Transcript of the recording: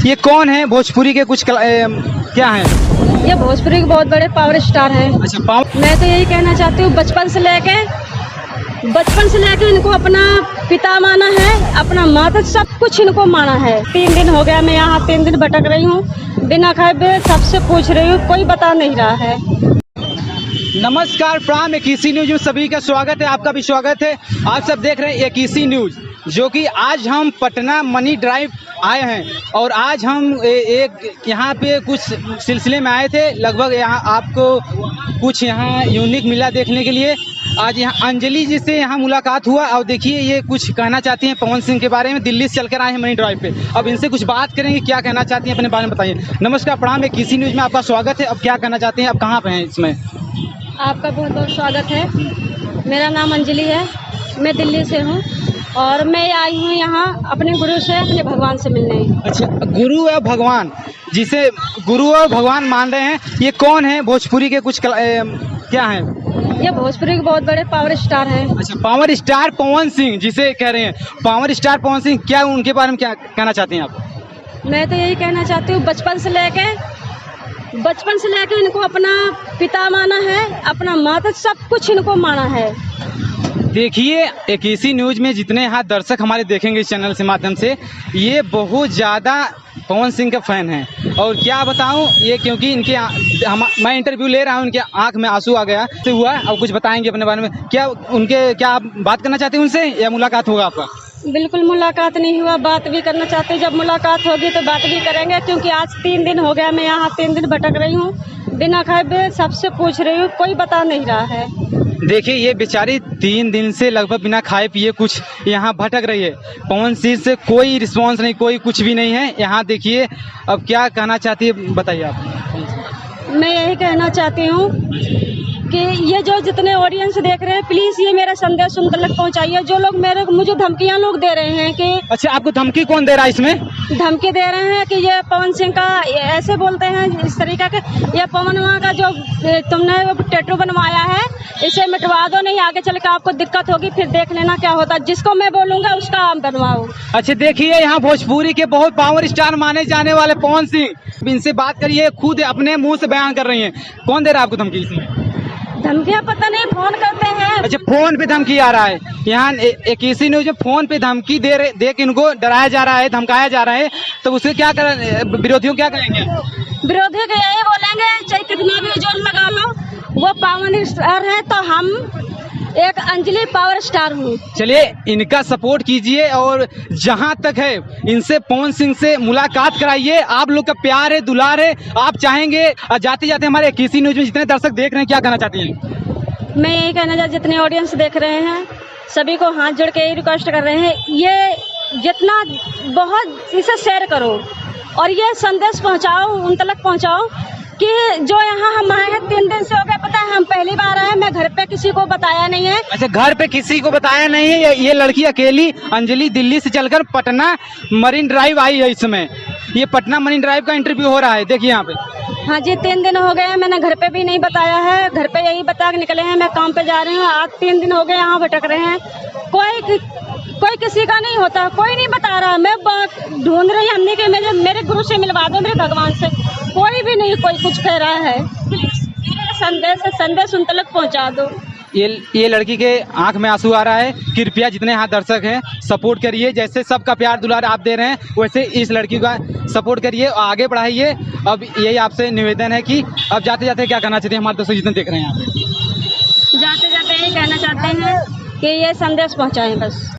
ये कौन है भोजपुरी के कुछ क्या है? ये भोजपुरी के बहुत बड़े पावर स्टार हैं। अच्छा पावर। मैं तो यही कहना चाहती हूँ, बचपन से लेके इनको अपना पिता माना है, अपना माता, सब कुछ इनको माना है। 3 दिन हो गया मैं यहाँ 3 दिन भटक रही हूँ, बिना खाए पिए सबसे पूछ रही हूँ, कोई बता नहीं रहा है। नमस्कार प्राम एकीसी न्यूज में सभी का स्वागत है, आपका भी स्वागत है। आप सब देख रहे हैं एकीसी न्यूज, जो कि आज हम पटना मनी ड्राइव आए हैं और आज हम एक यहाँ पे कुछ सिलसिले में आए थे। लगभग यहाँ आपको कुछ यहाँ यूनिक मिला देखने के लिए। आज यहाँ अंजलि जी से यहाँ मुलाकात हुआ और देखिए ये कुछ कहना चाहती हैं पवन सिंह के बारे में। दिल्ली से चलकर आए हैं मनी ड्राइव पे, अब इनसे कुछ बात करेंगे, क्या कहना चाहती हैं अपने बारे में बताइए। नमस्कार प्रणाम, एकीसी न्यूज में आपका स्वागत है। अब क्या कहना चाहते हैं, अब कहाँ पे हैं इसमें? आपका बहुत बहुत स्वागत है। मेरा नाम अंजलि है, मैं दिल्ली से हूँ और मैं आई हूँ यहाँ अपने गुरु से, अपने भगवान से मिलने। अच्छा, गुरु और भगवान, जिसे गुरु और भगवान मान रहे हैं, ये कौन है भोजपुरी के कुछ क्या है? ये भोजपुरी के बहुत बड़े पावर स्टार हैं। अच्छा, पावर स्टार पवन सिंह जिसे कह रहे हैं, पावर स्टार पवन सिंह, क्या उनके बारे में क्या कहना चाहते हैं आप? मैं तो यही कहना चाहती हूँ, बचपन से लेके इनको अपना पिता माना है, अपना माता, सब कुछ इनको माना है। देखिए एकीसी न्यूज में जितने यहाँ दर्शक हमारे देखेंगे इस चैनल से माध्यम से, ये बहुत ज़्यादा पवन सिंह का फैन है। और क्या बताऊं, ये क्योंकि इनके मैं इंटरव्यू ले रहा हूं, उनके आंख में आंसू आ गया से हुआ। अब कुछ बताएंगे अपने बारे में, क्या आप बात करना चाहते हैं उनसे या मुलाकात होगा आपका? बिल्कुल मुलाकात नहीं हुआ, बात भी करना चाहते हैं। जब मुलाकात होगी तो बात भी करेंगे, क्योंकि आज 3 दिन हो गया मैं यहाँ 3 दिन भटक रही हूँ, बिना खाए पिए सबसे पूछ रही हूँ, कोई बता नहीं रहा है। देखिए ये बेचारी 3 दिन से लगभग बिना खाए पिए कुछ यहाँ भटक रही है। पवन सिंह से कोई रिस्पांस नहीं, कोई कुछ भी नहीं है यहाँ। देखिए अब क्या कहना चाहती है, बताइए आप। मैं यही कहना चाहती हूँ कि ये जो जितने ऑडियंस देख रहे हैं, प्लीज़ ये मेरा संदेश उन तक पहुँचाइए। जो लोग मुझे धमकियाँ लोग दे रहे हैं कि। अच्छा, आपको धमकी कौन दे रहा है इसमें? धमकी दे रहे हैं कि ये पवन सिंह का ऐसे बोलते हैं इस तरीका के, ये पवन माँ का जो तुमने टैटू बनवाया है इसे मिटवा दो, नहीं आगे चल के आपको दिक्कत होगी, फिर देख लेना क्या होता है। जिसको मैं बोलूँगा उसका आप बनवाओ। अच्छा, देखिए यहाँ भोजपुरी के बहुत पावर स्टार माने जाने वाले पवन सिंह, इनसे बात करिए, खुद अपने मुँह से बयान कर रही हैं। कौन दे रहा है आपको धमकी इसमें? धमकियाँ पता नहीं, फोन करते हैं। अच्छा, फोन पे धमकी आ रहा है यहाँ एकीसी न्यूज में, फोन पे धमकी दे के इनको डराया जा रहा है, धमकाया जा रहा है। तो उसे क्या विरोधियों क्या करेंगे? विरोधी को यही बोलेंगे, चाहे कितना भी जोर लगा लो, वो पावर स्टार है तो हम एक अंजलि पावर स्टार हूँ। चलिए इनका सपोर्ट कीजिए और जहाँ तक है इनसे पवन सिंह से मुलाकात कराइए। आप लोग का प्यार है, दुलार है, आप चाहेंगे। जाते जाते हमारे एकीसी न्यूज में जितने दर्शक देख रहे हैं, क्या कहना चाहती हैं? मैं यही कहना चाहती, जितने ऑडियंस देख रहे हैं सभी को हाथ जोड़ के यही रिक्वेस्ट कर रहे हैं, ये जितना बहुत इसे शेयर करो और ये संदेश पहुँचाओ, उन तक पहुँचाओ कि जो यहाँ हम आए हैं 3 दिन से हो गए। पता है हम पहली बार आए हैं, मैं घर पे किसी को बताया नहीं है। अच्छा, घर पे किसी को बताया नहीं है? ये लड़की अकेली अंजलि दिल्ली से चलकर पटना मरीन ड्राइव आई है। इस समय ये पटना मरीन ड्राइव का इंटरव्यू हो रहा है, देखिए यहाँ पे। हाँ जी, 3 दिन हो गए, मैंने घर पे भी नहीं बताया है, घर पे यही बता के निकले हैं मैं काम पे जा रही हूँ। आज 3 दिन हो गए यहाँ भटक रहे हैं, कोई किसी का नहीं होता, कोई नहीं बता रहा। मैं ढूंढ रही हमने कि मेरे गुरु से मिलवा दो, मेरे भगवान से, कोई भी नहीं, कोई कुछ कह रहा है। संदेश उन तक पहुँचा दो। ये लड़की के आंख में आंसू आ रहा है। कृपया जितने यहाँ दर्शक हैं सपोर्ट करिए, जैसे सबका प्यार दुलार आप दे रहे हैं वैसे इस लड़की का सपोर्ट करिए और आगे बढ़ाइए। अब यही आपसे निवेदन है कि अब जाते जाते क्या कहना चाहते हैं हमारे दर्शक जितने देख रहे हैं यहाँ पे? जाते जाते यही कहना चाहते हैं कि ये संदेश पहुँचाएं बस।